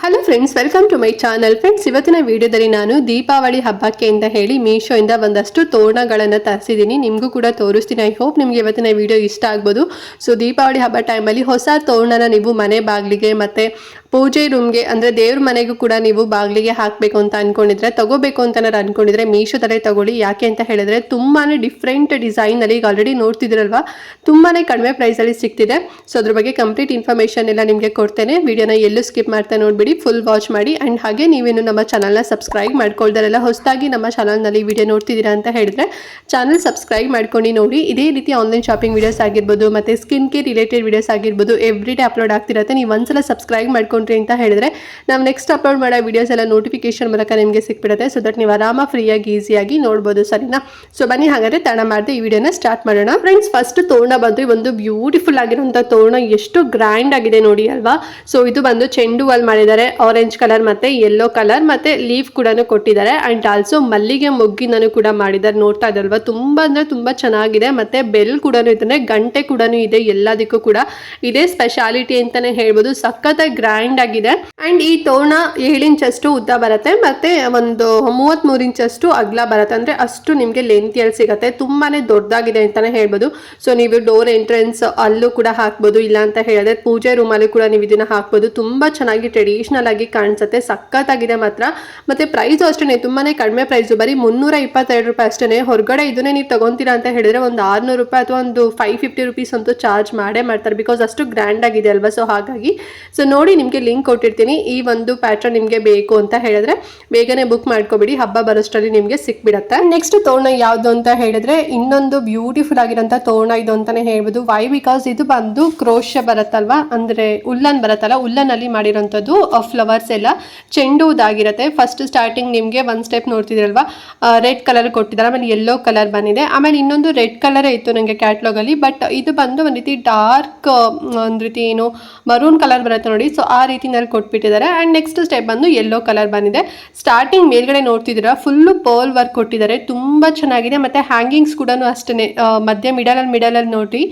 Hello friends, welcome to my channel. Friends, ಇವತ್ತಿನ ವಿಡಿಯೋದಲ್ಲಿ ನಾನು ದೀಪಾವಳಿ ಹಬ್ಬಕ್ಕೆ ಅಂತ ಹೇಳಿ ಮೀಶೋಯಿಂದ ಒಂದಷ್ಟು ತೋರಣಗಳನ್ನು ತರಿಸಿದ್ದೀನಿ. ನಿಮಗೂ ಕೂಡ ತೋರಿಸ್ತೀನಿ. ಐ ಹೋಪ್ ನಿಮಗೆ ಇವತ್ತಿನ ವಿಡಿಯೋ ಇಷ್ಟ ಆಗ್ಬೋದು. ಸೊ ದೀಪಾವಳಿ ಹಬ್ಬ ಟೈಮಲ್ಲಿ ಹೊಸ ತೋರಣನ ನೀವು ಮನೆ ಬಾಗಿಲಿಗೆ ಮತ್ತು ಪೂಜೆ ರೂಮ್ಗೆ ಅಂದರೆ ದೇವ್ರ ಮನೆಗೂ ಕೂಡ ನೀವು ಬಾಗಿಲಿಗೆ ಹಾಕಬೇಕು ಅಂತ ಅಂದ್ಕೊಂಡಿದ್ರೆ, ತಗೋಬೇಕು ಅಂತ ಅಂದ್ಕೊಂಡಿದ್ರೆ ಮೀಶೋದಲ್ಲೇ ತಗೊಳ್ಳಿ. ಯಾಕೆ ಅಂತ ಹೇಳಿದ್ರೆ ತುಂಬಾ ಡಿಫ್ರೆಂಟ್ ಡಿಸೈನಲ್ಲಿ ಈಗ ಆಲ್ರೆಡಿ ನೋಡ್ತಿದ್ದೀರಲ್ವಾ, ತುಂಬಾ ಕಡಿಮೆ ಪ್ರೈಸಲ್ಲಿ ಸಿಗ್ತಿದೆ. ಸೊ ಅದ್ರ ಬಗ್ಗೆ ಕಂಪ್ಲೀಟ್ ಇನ್ಫಾರ್ಮೇಷನ್ ಎಲ್ಲ ನಿಮಗೆ ಕೊಡ್ತೇನೆ. ವಿಡಿಯೋನ ಎಲ್ಲೂ ಸ್ಕಿಪ್ ಮಾಡ್ತಾ ನೋಡ್ಬಿಡಿ, ಫುಲ್ ವಾಚ್ ಮಾಡಿ. ಆ್ಯಂಡ್ ಹಾಗೆ ನೀವೇನು ನಮ್ಮ ಚಾನಲ್ನ ಸಬ್ಸ್ಕ್ರೈಬ್ ಮಾಡ್ಕೊಳ್ದಾರೆಲ್ಲ ಹೊಸದಾಗಿ ನಮ್ಮ ಚಾನಲ್ನಲ್ಲಿ ವಿಡಿಯೋ ನೋಡ್ತಿದ್ದೀರಾ ಅಂತ ಹೇಳಿದ್ರೆ ಚಾನಲ್ ಸಬ್ಸ್ಕ್ರೈಬ್ ಮಾಡ್ಕೊಂಡು ನೋಡಿ. ಇದೇ ರೀತಿ ಆನ್ಲೈನ್ ಶಾಪಿಂಗ್ ವಿಡಿಯೋಸ್ ಆಗಿರ್ಬೋದು ಮತ್ತು ಸ್ಕಿನ್ ಕೇರ್ ರಿಲೇಟೆಡ್ ವಿಡಿಯೋಸ್ ಆಗಿರ್ಬೋದು ಎವ್ರಿ ಡೇ ಅಪ್ಲೋಡ್ ಆಗ್ತಿರುತ್ತೆ. ನೀವು ಒಂದ್ಸಲ ಸಬ್ಸ್ಕ್ರೈಬ್ ಮಾಡ್ಕೊಂಡ್ರಿ ಅಂತ ಹೇಳಿದ್ರೆ ನಾವು ನೆಕ್ಸ್ಟ್ ಅಪ್ಲೋಡ್ ಮಾಡೋ ವಿಡಿಯೋಸ್ ಎಲ್ಲ ನೋಟಿಫಿಕೇಶನ್ ಮೂಲಕ ನಿಮಗೆ ಸಿಕ್ಬಿಡುತ್ತೆ. ಸೊ ದಟ್ ನೀವು ಆರಾಮ ಫ್ರೀಯಾಗಿ ಈಸಿಯಾಗಿ ನೋಡ್ಬೋದು. ಸರಿನಾ? ಸೊ ಬನ್ನಿ ಹಾಗಾದ್ರೆ ತಡ ಮಾಡದೆ ಈ ವಿಡಿಯೋನ ಸ್ಟಾರ್ಟ್ ಮಾಡೋಣ. ಫ್ರೆಂಡ್ಸ್, ಫಸ್ಟ್ ತೋರಣ ಬಂದು ಒಂದು ಬ್ಯೂಟಿಫುಲ್ ಆಗಿರುವಂಥ ತೋರಣ, ಎಷ್ಟು ಗ್ರ್ಯಾಂಡ್ ಆಗಿದೆ ನೋಡಿ ಅಲ್ವಾ. ಸೊ ಇದು ಬಂದು ಚೆಂಡು ಹೂವಲ್ಲಿ ಮಾಡಿದ್ದಾರೆ, ಆರೆಂಜ್ ಕಲರ್ ಮತ್ತೆ ಯೆಲ್ಲೋ ಕಲರ್ ಮತ್ತೆ ಲೀಫ್ ಕೂಡ ಕೊಟ್ಟಿದ್ದಾರೆ. ಅಂಡ್ ಆಲ್ಸೋ ಮಲ್ಲಿಗೆ ಮೊಗ್ಗಿನೂ ಕೂಡ ಮಾಡಿದ್ದಾರೆ. ನೋಡ್ತಾ ಇದ್ದಲ್ವಾ, ತುಂಬಾ ಅಂದ್ರೆ ತುಂಬಾ ಚೆನ್ನಾಗಿದೆ. ಮತ್ತೆ ಬೆಲ್ ಕೂಡ ಇದೆ, ಗಂಟೆ ಕೂಡ ಇದೆ. ಎಲ್ಲದಕ್ಕೂ ಕೂಡ ಇದೇ ಸ್ಪೆಷಾಲಿಟಿ ಅಂತಾನೆ ಹೇಳ್ಬೋದು. ಸಖತ್ತಾಗಿ ಗ್ರ್ಯಾಂಡ್ ಆಗಿದೆ. ಅಂಡ್ ಈ ತೋರಣ 7 ಇಂಚಷ್ಟು ಉದ್ದ ಬರುತ್ತೆ ಮತ್ತೆ ಒಂದು 33 ಇಂಚಷ್ಟು ಅಗಲ ಬರುತ್ತೆ. ಅಂದ್ರೆ ಅಷ್ಟು ನಿಮ್ಗೆ ಲೆಂತಿಯಲ್ಲಿ ಸಿಗುತ್ತೆ. ತುಂಬಾನೇ ದೊಡ್ಡದಾಗಿದೆ ಅಂತಾನೆ ಹೇಳ್ಬೋದು. ಸೊ ನೀವು ಡೋರ್ ಎಂಟ್ರೆನ್ಸ್ ಅಲ್ಲೂ ಕೂಡ ಹಾಕ್ಬೋದು, ಇಲ್ಲ ಅಂತ ಹೇಳಿದ್ರೆ ಪೂಜೆ ರೂಮ್ ಅಲ್ಲೂ ಕೂಡ ನೀವು ಇದನ್ನ ಹಾಕ್ಬೋದು. ತುಂಬಾ ಚೆನ್ನಾಗಿ ಟ್ರೆಡಿಷನಲ್ ಆಗಿ ಕಾಣಿಸುತ್ತೆ. ಸಖತ್ತಾಗಿದೆ ಮಾತ್ರ. ಮತ್ತೆ ಪ್ರೈಸ್ ಅಷ್ಟೇ ತುಂಬಾನೇ ಕಡಿಮೆ ಪ್ರೈಸ್, ಬರೀ 322 ರೂಪಾಯಿ ಅಷ್ಟೇ. ಹೊರಗಡೆ ಇದನ್ನೇ ನೀವು ತಗೊಂತೀರಾ ಅಂತ ಹೇಳಿದ್ರೆ ಒಂದು 600 ರೂಪಾಯಿ ಅಥವಾ ಒಂದು 550 ರುಪೀಸ್ ಅಂತೂ ಚಾರ್ಜ್ ಮಾಡೇ ಮಾಡ್ತಾರೆ, ಬಿಕಾಸ್ ಅಷ್ಟು ಗ್ರ್ಯಾಂಡ್ ಆಗಿದೆ ಅಲ್ವಾ. ಸೊ ಹಾಗಾಗಿ ಸೊ ನೋಡಿ, ನಿಮಗೆ ಲಿಂಕ್ ಕೊಟ್ಟಿರ್ತೀನಿ. ಈ ಒಂದು ಪ್ಯಾಟರ್ನ್ ನಿಮಗೆ ಬೇಕು ಅಂತ ಹೇಳಿದ್ರೆ ಬೇಗನೆ ಬುಕ್ ಮಾಡ್ಕೊಬಿಡಿ, ಹಬ್ಬ ಬರೋಷ್ಟರಲ್ಲಿ ನಿಮಗೆ ಸಿಕ್ಬಿಡತ್ತೆ. ನೆಕ್ಸ್ಟ್ ತೋರಣ ಯಾವ್ದು ಅಂತ ಹೇಳಿದ್ರೆ ಇನ್ನೊಂದು ಬ್ಯೂಟಿಫುಲ್ ಆಗಿರೋಂಥ ತೋರಣ ಇದು ಅಂತಾನೆ ಹೇಳ್ಬೋದು. ವೈ? ಬಿಕಾಸ್ ಇದು ಬಂದು ಕ್ರೋಶ ಬರುತ್ತಲ್ವಾ, ಅಂದ್ರೆ ಉಲ್ಲನ್ ಬರುತ್ತಲ್ಲ, ಉಲ್ಲನ್ ಅಲ್ಲಿ ಮಾಡಿರೋಂಥದ್ದು ಫ್ಲವರ್ಸ್ ಎಲ್ಲ ಚೆಂಡುದಾಗಿರುತ್ತೆ. ಫಸ್ಟ್ ಸ್ಟಾರ್ಟಿಂಗ್ ನಿಮಗೆ ಒಂದು ಸ್ಟೆಪ್ ನೋಡ್ತಿದ್ರಲ್ವಾ, ರೆಡ್ ಕಲರ್ ಕೊಟ್ಟಿದ್ದಾರೆ, ಆಮೇಲೆ ಯೆಲ್ಲೋ ಕಲರ್ ಬಂದಿದೆ, ಆಮೇಲೆ ಇನ್ನೊಂದು ರೆಡ್ ಕಲರ್ ಇತ್ತು ನನಗೆ ಕ್ಯಾಟ್ಲಾಗ್ ಅಲ್ಲಿ. ಬಟ್ ಇದು ಬಂದು ಒಂದು ರೀತಿ ಡಾರ್ಕ್ ಒಂದು ರೀತಿ ಏನು ಮರೂನ್ ಕಲರ್ ಬರುತ್ತೆ ನೋಡಿ. ಸೊ ಆ ರೀತಿನಲ್ಲಿ ಕೊಟ್ಬಿಟ್ಟಿದ್ದಾರೆ. ಅಂಡ್ ನೆಕ್ಸ್ಟ್ ಸ್ಟೆಪ್ ಬಂದು ಯೆಲ್ಲೋ ಕಲರ್ ಬಂದಿದೆ. ಸ್ಟಾರ್ಟಿಂಗ್ ಮೇಲ್ಗಡೆ ನೋಡ್ತಿದ್ದೀರಾ, ಫುಲ್ಲು ಪರ್ಲ್ ವರ್ಕ್ ಕೊಟ್ಟಿದ್ದಾರೆ, ತುಂಬಾ ಚೆನ್ನಾಗಿದೆ. ಮತ್ತೆ ಹ್ಯಾಂಗಿಂಗ್ಸ್ ಕೂಡ ಅಷ್ಟೇ, ಮಧ್ಯ ಮಿಡಲ್ ನೋಡಿ.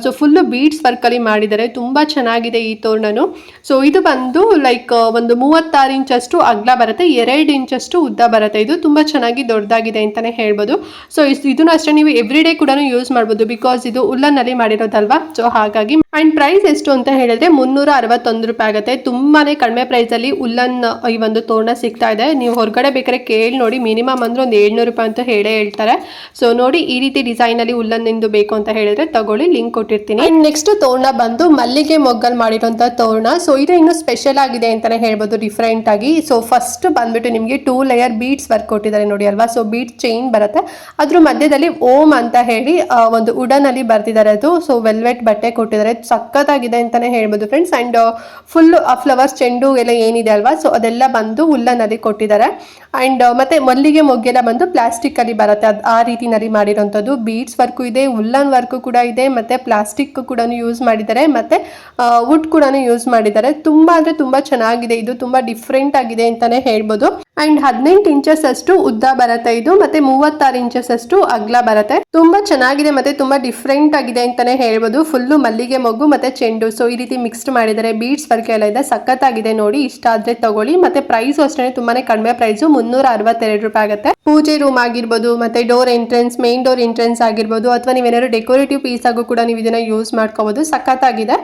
ಸೊ ಫುಲ್ಲು ಬೀಡ್ಸ್ ವರ್ಕ್ ಅಲ್ಲಿ ಮಾಡಿದ್ದಾರೆ, ತುಂಬಾ ಚೆನ್ನಾಗಿದೆ ಈ ತೋರಣನು. ಸೊ ಇದು ಬಂದು ಲೈಕ್ ಒಂದು 36 ಇಂಚಷ್ಟು ಅಗಲ ಬರುತ್ತೆ, 2 ಇಂಚಷ್ಟು ಉದ್ದ ಬರುತ್ತೆ. ಇದು ತುಂಬಾ ಚೆನ್ನಾಗಿ ದೊಡ್ಡದಾಗಿದೆ ಅಂತಾನೆ ಹೇಳ್ಬೋದು. ಸೊ ಇದನ್ನು ಅಷ್ಟೇ ನೀವು ಎವ್ರಿ ಡೇ ಕೂಡ ಯೂಸ್ ಮಾಡ್ಬೋದು, ಬಿಕಾಸ್ ಇದು ಉಲ್ಲನ್ ಅಲ್ಲಿ ಮಾಡಿರೋದಲ್ವಾ. ಸೊ ಹಾಗಾಗಿ ಅಂಡ್ ಪ್ರೈಸ್ ಎಷ್ಟು ಅಂತ ಹೇಳಿದ್ರೆ 361 ರೂಪಾಯಿ ಆಗುತ್ತೆ. ತುಂಬಾನೇ ಕಡಿಮೆ ಪ್ರೈಸ್ ಅಲ್ಲಿ ಉಲ್ಲನ್ ಈ ಒಂದು ತೋರಣ ಸಿಗ್ತಾ ಇದೆ. ನೀವು ಹೊರಗಡೆ ಬೇಕಾದ್ರೆ ಕೇಳಿ ನೋಡಿ, ಮಿನಿಮಮ್ ಅಂದ್ರೆ ಒಂದು 700 ರೂಪಾಯಿ ಅಂತ ಹೇಳ್ತಾರೆ. ಸೊ ನೋಡಿ, ಈ ರೀತಿ ಡಿಸೈನ್ ಅಲ್ಲಿ ಉಲ್ಲನ್ ನಿಂದು ಬೇಕು ಅಂತ ಹೇಳಿದ್ರೆ ತಗೊಳ್ಳಿ, ಲಿಂಕ್ ಕೊಟ್ಟಿರ್ತೀನಿ. ನೆಕ್ಸ್ಟ್ ತೋರಣ ಬಂದು ಮಲ್ಲಿಗೆ ಮೊಗ್ಗಲ್ ಮಾಡಿರುವಂತ ತೋರಣ. ಸೊ ಇದು ಇನ್ನು ಸ್ಪೆಷಲ್ ಆಗಿದೆ ಅಂತಾನೆ ಹೇಳ್ಬೋದು, ಡಿಫ್ರೆಂಟ್ ಆಗಿ. ಸೊ ಫಸ್ಟ್ ಬಂದ್ಬಿಟ್ಟು ನಿಮಗೆ 2 ಲೇಯರ್ ಬೀಡ್ಸ್ ವರ್ಕ್ ಕೊಟ್ಟಿದ್ದಾರೆ ನೋಡಿ ಅಲ್ವಾ. ಸೊ ಬೀಡ್ ಚೈನ್ ಬರುತ್ತೆ, ಅದ್ರ ಮಧ್ಯದಲ್ಲಿ ಓಂ ಅಂತ ಹೇಳಿ ಒಂದು ವುಡನ್ ಅಲ್ಲಿ ಬರ್ತಿದ್ದಾರೆ. ಅದು ಸೊ ವೆಲ್ವೆಟ್ ಬಟ್ಟೆ ಕೊಟ್ಟಿದ್ದಾರೆ, ಸಖತ್ತಾಗಿದೆ ಅಂತಾನೆ ಹೇಳ್ಬೋದು ಫ್ರೆಂಡ್ಸ್. ಅಂಡ್ ಫುಲ್ ಫ್ಲವರ್ಸ್ ಚೆಂಡು ಎಲ್ಲ ಏನಿದೆ ಅಲ್ವಾ, ಸೊ ಅದೆಲ್ಲ ಬಂದು ಉಲ್ಲನ್ ಅಲ್ಲಿ ಕೊಟ್ಟಿದ್ದಾರೆ. ಅಂಡ್ ಮತ್ತೆ ಮಲ್ಲಿಗೆ ಮೊಗ್ಗೆಲ್ಲ ಬಂದು ಪ್ಲಾಸ್ಟಿಕ್ ಅಲ್ಲಿ ಬರುತ್ತೆ, ಆ ರೀತಿನಲ್ಲಿ ಮಾಡಿರೋಂಥದ್ದು. ಬೀಡ್ಸ್ ವರ್ಕು ಇದೆ, ಉಲ್ಲನ್ ವರ್ಕು ಕೂಡ ಇದೆ, ಮತ್ತೆ ಪ್ಲಾಸ್ಟಿಕ್ ಕೂಡ ಯೂಸ್ ಮಾಡಿದ್ದಾರೆ, ಮತ್ತೆ ವುಡ್ ಕೂಡ ಯೂಸ್ ಮಾಡಿದ್ದಾರೆ. ತುಂಬಾ ಅಂದ್ರೆ ತುಂಬಾ ಚೆನ್ನಾಗಿದೆ. ಇದು ತುಂಬಾ ಡಿಫ್ರೆಂಟ್ ಆಗಿದೆ ಅಂತಾನೆ ಹೇಳ್ಬೋದು. ಅಂಡ್ 18 ಇಂಚಸ್ ಅಷ್ಟು ಉದ್ದ ಬರುತ್ತೆ ಇದು, ಮತ್ತೆ 36 ಇಂಚಸ್ ಅಷ್ಟು ಅಗಲ ಬರುತ್ತೆ. ತುಂಬಾ ಚೆನ್ನಾಗಿದೆ ಮತ್ತೆ ತುಂಬಾ ಡಿಫ್ರೆಂಟ್ ಆಗಿದೆ ಅಂತಾನೆ ಹೇಳ್ಬೋದು. ಫುಲ್ಲು ಮಲ್ಲಿಗೆ ಮೊಗ್ಗು ಮತ್ತೆ ಚೆಂಡು, ಸೊ ಈ ರೀತಿ ಮಿಕ್ಸ್ಡ್ ಮಾಡಿದ್ದಾರೆ. ಬೀಡ್ಸ್ ವರ್ಕ್ ಎಲ್ಲ ಇದೆ, ಸಖತ್ತಾಗಿದೆ ನೋಡಿ. ಇಷ್ಟ ಆದ್ರೆ ತಗೊಳ್ಳಿ. ಮತ್ತೆ ಪ್ರೈಸ್ ಅಷ್ಟೇ ತುಂಬಾನೇ ಕಡಿಮೆ ಪ್ರೈಸು, 362 ರೂಪಾಯಿ ಆಗುತ್ತೆ. ಪೂಜೆ ರೂಮ್ ಆಗಿರ್ಬೋದು, ಮತ್ತೆ door entrance, main door entrance ಆಗಿರ್ಬೋದು, ಅಥವಾ ನೀವೇನಾದ್ರು ಡೆಕೋರೇಟಿವ್ ಪೀಸ್ ಆಗು ಕೂಡ ನೀವು ಇದನ್ನ ಯೂಸ್ ಮಾಡ್ಕೋಬಹುದು. ಸಖತ್ತಾಗಿದೆ.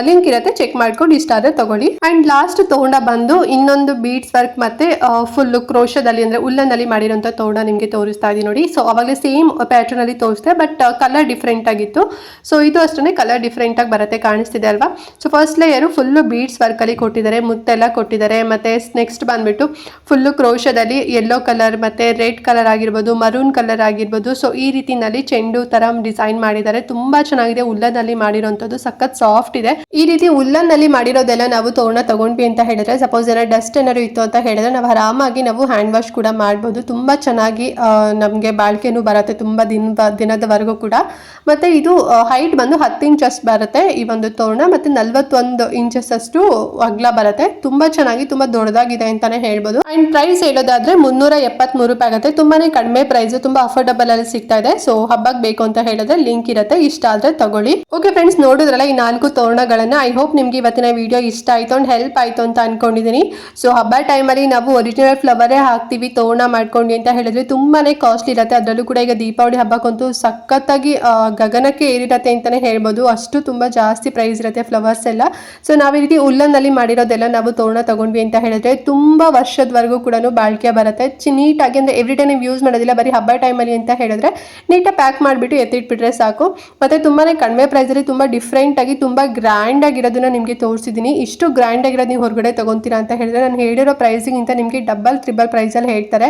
ಲಿಂಕ್ ಇರುತ್ತೆ, ಚೆಕ್ ಮಾಡ್ಕೊಂಡು ಇಷ್ಟ ಆದ್ರೆ ತಗೊಳ್ಳಿ. ಅಂಡ್ ಲಾಸ್ಟ್ ತೋರಣ ಬಂದು ಇನ್ನೊಂದು ಬೀಡ್ಸ್ ವರ್ಕ್ ಮತ್ತೆ ಫುಲ್ ಕ್ರೋಶದಲ್ಲಿ ಅಂದ್ರೆ ಉಲ್ಲನ್ ಅಲ್ಲಿ ಮಾಡಿರುವಂತ ತೋರಣ ನಿಮ್ಗೆ ತೋರಿಸ್ತಾ ಇದೀನಿ ನೋಡಿ. ಸೊ ಅವಾಗಲೇ ಸೇಮ್ ಪ್ಯಾಟರ್ನ್ ಅಲ್ಲಿ ತೋರಿಸ್ತೆ, ಬಟ್ ಕಲರ್ ಡಿಫ್ರೆಂಟ್ ಆಗಿತ್ತು. ಸೊ ಇದು ಅಷ್ಟೇ ಕಲರ್ ಡಿಫ್ರೆಂಟ್ ಆಗಿ ಬರುತ್ತೆ, ಕಾಣಿಸ್ತಿದೆ ಅಲ್ವಾ. So first layer full beads work ಅಲ್ಲಿ ಕೊಟ್ಟಿದ್ದಾರೆ, ಮುತ್ತೆಲ್ಲ ಕೊಟ್ಟಿದ್ದಾರೆ. ಮತ್ತೆ ನೆಕ್ಸ್ಟ್ ಬಂದ್ಬಿಟ್ಟು ಫುಲ್ಲು ಕ್ರೋಶದಲ್ಲಿ ಯೆಲ್ಲೋ ಕಲರ್ ಮತ್ತೆ ರೆಡ್ ಕಲರ್ ಆಗಿರ್ಬೋದು, ಮರೂನ್ ಕಲರ್ ಆಗಿರ್ಬೋದು. ಸೊ ಈ ರೀತಿನಲ್ಲಿ ಚೆಂಡು ತರ ಡಿಸೈನ್ ಮಾಡಿದ್ದಾರೆ, ತುಂಬಾ ಚೆನ್ನಾಗಿದೆ. ಉಲ್ಲನ್ ಅಲ್ಲಿ ಮಾಡಿರೋಂಥದ್ದು ಸಖತ್ ಸಾಫ್ಟ್ ಇದೆ. ಈ ರೀತಿ ಉಲ್ಲನ್ ಅಲ್ಲಿ ಮಾಡಿರೋದೆಲ್ಲ ನಾವು ತೋರಣ ತಗೊಂಡ್ವಿ ಅಂತ ಹೇಳಿದ್ರೆ, ಸಪೋಸ್ ಏನಾದ್ರು ಡಸ್ಟ್ ಏನಾದ್ರು ಇತ್ತು ಅಂತ ಹೇಳಿದ್ರೆ ನಾವು ಆರಾಮ ಆರಾಮಾಗಿ ನಾವು ಹ್ಯಾಂಡ್ ವಾಶ್ ಕೂಡ ಮಾಡ್ಬೋದು. ತುಂಬ ಚೆನ್ನಾಗಿ ನಮಗೆ ಬಾಳಿಕೆನೂ ಬರುತ್ತೆ ತುಂಬ ದಿನದವರೆಗೂ ಕೂಡ. ಮತ್ತು ಇದು ಹೈಟ್ ಬಂದು 10 ಇಂಚಸ್ ಬರುತ್ತೆ ಈ ಒಂದು ತೋರಣ, ಮತ್ತು 41 ಇಂಚಸ್ ಅಷ್ಟು ಅಗಲ ಬರುತ್ತೆ. ತುಂಬ ಚೆನ್ನಾಗಿ ತುಂಬ ದೊಡ್ಡದಾಗಿದೆ ಅಂತಲೇ ಹೇಳ್ಬೋದು. ಆ್ಯಂಡ್ ಪ್ರೈಸ್ ಹೇಳೋದಾದರೆ 373 ರೂಪಾಯಿ ಆಗುತ್ತೆ. ತುಂಬಾ ಕಡಿಮೆ ಪ್ರೈಸ್, ತುಂಬ ಅಫೋರ್ಡಬಲ್ ಅಲ್ಲಿ ಸಿಗ್ತಾ ಇದೆ. ಸೊ ಹಬ್ಬಕ್ಕೆ ಬೇಕು ಅಂತ ಹೇಳಿದ್ರೆ ಲಿಂಕ್ ಇರುತ್ತೆ, ಇಷ್ಟ ಆದರೆ ತಗೊಳ್ಳಿ. ಓಕೆ ಫ್ರೆಂಡ್ಸ್, ನೋಡಿದ್ರಲ್ಲ ಈ 4 ತೋರಣಗಳನ್ನ. ಐ ಹೋಪ್ ನಿಮ್ಗೆ ಇವತ್ತಿನ ವಿಡಿಯೋ ಇಷ್ಟ ಆಯಿತು ಅಂಡ್ ಹೆಲ್ಪ್ ಆಯಿತು ಅಂತ ಅನ್ಕೊಂಡಿದ್ದೀನಿ. ಸೊ ಹಬ್ಬ ಟೈಮಲ್ಲಿ ನಾವು ಒರಿಜಿನಲ್ ಫ್ಲವರೇ ಹಾಕ್ತೀವಿ ತೋರಣ ಮಾಡ್ಕೊಂಡು ಅಂತ ಹೇಳಿದ್ರೆ ತುಂಬಾ ಕಾಸ್ಟ್ಲಿ ಇರುತ್ತೆ. ಅದರಲ್ಲೂ ಕೂಡ ಈಗ ದೀಪಾವಳಿ ಹಬ್ಬಕ್ಕಂತೂ ಸಖತ್ತಾಗಿ ಗಗನಕ್ಕೆ ಏರಿರುತ್ತೆ ಅಂತಲೇ ಹೇಳ್ಬೋದು. ಅಷ್ಟು ತುಂಬ ಜಾಸ್ತಿ ಪ್ರೈಸ್ ಇರುತ್ತೆ ಫ್ಲವರ್ಸ್ ಎಲ್ಲ. ಸೊ ನಾವು ಈ ರೀತಿ ಉಲ್ಲನ್ನಲ್ಲಿ ಮಾಡಿರೋದೆಲ್ಲ ನಾವು ತೋರಣ ತಗೊಂಡ್ವಿ ಅಂತ ಹೇಳಿದ್ರೆ ತುಂಬ ವರ್ಷದವರೆಗೂ ಕೂಡ ಬಾಳಿಕೆ ಬರುತ್ತೆ. ನೀಟಾಗಿ, ಅಂದರೆ ಎವ್ರಿ ಡೇ ನೀವು ಯೂಸ್ ಮಾಡೋದಿಲ್ಲ, ಬರೀ ಹಬ್ಬ ಟೈಮಲ್ಲಿ ಅಂತ ಹೇಳಿದ್ರೆ ನೀಟಾಗಿ ಪ್ಯಾಕ್ ಮಾಡಿಬಿಟ್ಟು ಎತ್ತಿಟ್ಬಿಟ್ರೆ ಸಾಕು. ಮತ್ತು ತುಂಬಾ ಕಡಿಮೆ ಪ್ರೈಸಲ್ಲಿ ತುಂಬ ಡಿಫ್ರೆಂಟಾಗಿ ತುಂಬ ಗ್ರ್ಯಾಂಡ್ ಆಗಿರೋದನ್ನ ನಿಮಗೆ ತೋರಿಸಿದ್ದೀನಿ. ಇಷ್ಟು ಗ್ರ್ಯಾಂಡ್ ಆಗಿರೋದು ನೀವು ಹೊರಗಡೆ ತೊಗೊತೀರಾ ಅಂತ ಹೇಳಿದ್ರೆ ನಾನು ಹೇಳಿರೋ ಪ್ರೈಸಿಗಿಂತ ನಿಮಗೆ ಡಬಲ್ ತ್ರಿಬಲ್ ಪ್ರೈಸಲ್ಲಿ ಹೇಳ್ತಾರೆ.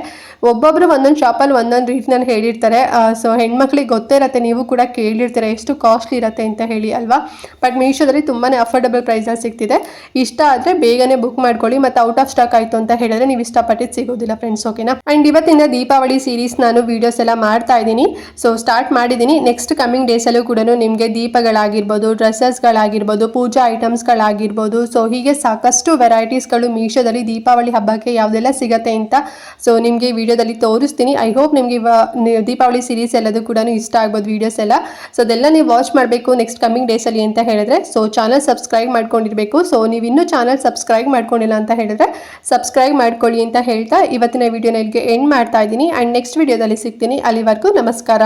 ಒಬ್ಬೊಬ್ಬರು ಒಂದೊಂದು ಶಾಪಲ್ಲಿ ಒಂದೊಂದು ರೀತಿನಲ್ಲಿ ಹೇಳಿರ್ತಾರೆ. ಸೊ ಹೆಣ್ಮಕ್ಳಿಗೆ ಗೊತ್ತೇ ಇರುತ್ತೆ, ನೀವು ಕೂಡ ಕೇಳಿರ್ತೀರ ಎಷ್ಟು ಕಾಸ್ಟ್ಲಿ ಇರುತ್ತೆ ಅಂತ ಹೇಳಿ ಅಲ್ವಾ. ಬಟ್ ಮೀಶೋದಲ್ಲಿ ತುಂಬಾ ಅಫೋರ್ಡಬಲ್ ಪ್ರೈಸಲ್ಲಿ ಸಿಗ್ತಿದೆ. ಇಷ್ಟ ಆದರೆ ಬೇಗನೆ ಬುಕ್ ಮಾಡ್ಕೊಳ್ಳಿ. ಮತ್ತು ಔಟ್ ಆಫ್ ಸ್ಟಾಕ್ ಆಯಿತು ಅಂತ ಹೇಳಿದ್ರೆ ನೀವು ಇಷ್ಟಪಟ್ಟಿದ್ದು ಸಿಗೋದಿಲ್ಲ ಫ್ರೆಂಡ್ಸ್, ಓಕೆನಾ. ಆ್ಯಂಡ್ ಇವತ್ತಿನ ದೀಪಾವಳಿ ಸೀರೀಸ್ ನಾನು ವೀಡಿಯೋಸ್ ಎಲ್ಲ ಮಾಡ್ತಾ ಇದ್ದೀನಿ. ಸೊ ಸ್ಟಾರ್ಟ್ ಮಾಡಿದ್ದೀನಿ. ನೆಕ್ಸ್ಟ್ ಕಮಿಂಗ್ ಡೇಸಲ್ಲೂ ಕೂಡ ನಿಮಗೆ ದೀಪಗಳಾಗಿರ್ಬೋದು, ಡ್ರೆಸ್ಸಸ್ಗಳಾಗಿರ್ಬೋದು, ಪೂಜಾ ಐಟಮ್ಸ್ಗಳಾಗಿರ್ಬೋದು, ಸೊ ಹೀಗೆ ಸಾಕಷ್ಟು ವೆರೈಟೀಸ್ಗಳು ಮೀಶೋದಲ್ಲಿ ದೀಪಾವಳಿ ಹಬ್ಬಕ್ಕೆ ಯಾವುದೆಲ್ಲ ಸಿಗುತ್ತೆ ಅಂತ ಸೊ ನಿಮಗೆ ವಿಡಿಯೋದಲ್ಲಿ ತೋರಿಸ್ತೀನಿ. ಐ ಹೋಪ್ ನಿಮಗೆ ದೀಪಾವಳಿ ಸೀರೀಸ್ ಎಲ್ಲದೂ ಕೂಡ ಇಷ್ಟ ಆಗ್ಬೋದು ವೀಡಿಯೋಸ್ ಎಲ್ಲ. ಸೊ ಅದೆಲ್ಲ ನೀವು ವಾಚ್ ಮಾಡಬೇಕು ನೆಕ್ಸ್ಟ್ ಕಮಿಂಗ್ ಡೇಸಲ್ಲಿ ಅಂತ ಹೇಳಿದ್ರೆ ಸೊ ಚಾನಲ್ ಸಬ್ಸ್ಕ್ರೈಬ್ ಮಾಡ್ಕೊಂಡಿರಬೇಕು. ಸೊ ನೀವು ಇನ್ನೂ ಚಾನಲ್ ಸಬ್ಸ್ಕ್ರೈಬ್ ಮಾಡ್ಕೊಂಡಿಲ್ಲ ಅಂತ ಹೇಳಿದ್ರೆ ಸಬ್ಸ್ಕ್ರೈಬ್ ಮಾಡ್ಕೊಳ್ಳಿ ಅಂತ ಹೇಳ್ತಾ ಇವತ್ತಿನ ವಿಡಿಯೋನ ಇಲ್ಲಿಗೆ ಎಂಡ್ ಮಾಡ್ತಾ ಇದ್ದೀನಿ. ಆ್ಯಂಡ್ ನೆಕ್ಸ್ಟ್ ವಿಡಿಯೋದಲ್ಲಿ ಸಿಗ್ತೀನಿ. ಅಲ್ಲಿವರೆಗೂ ನಮಸ್ಕಾರ.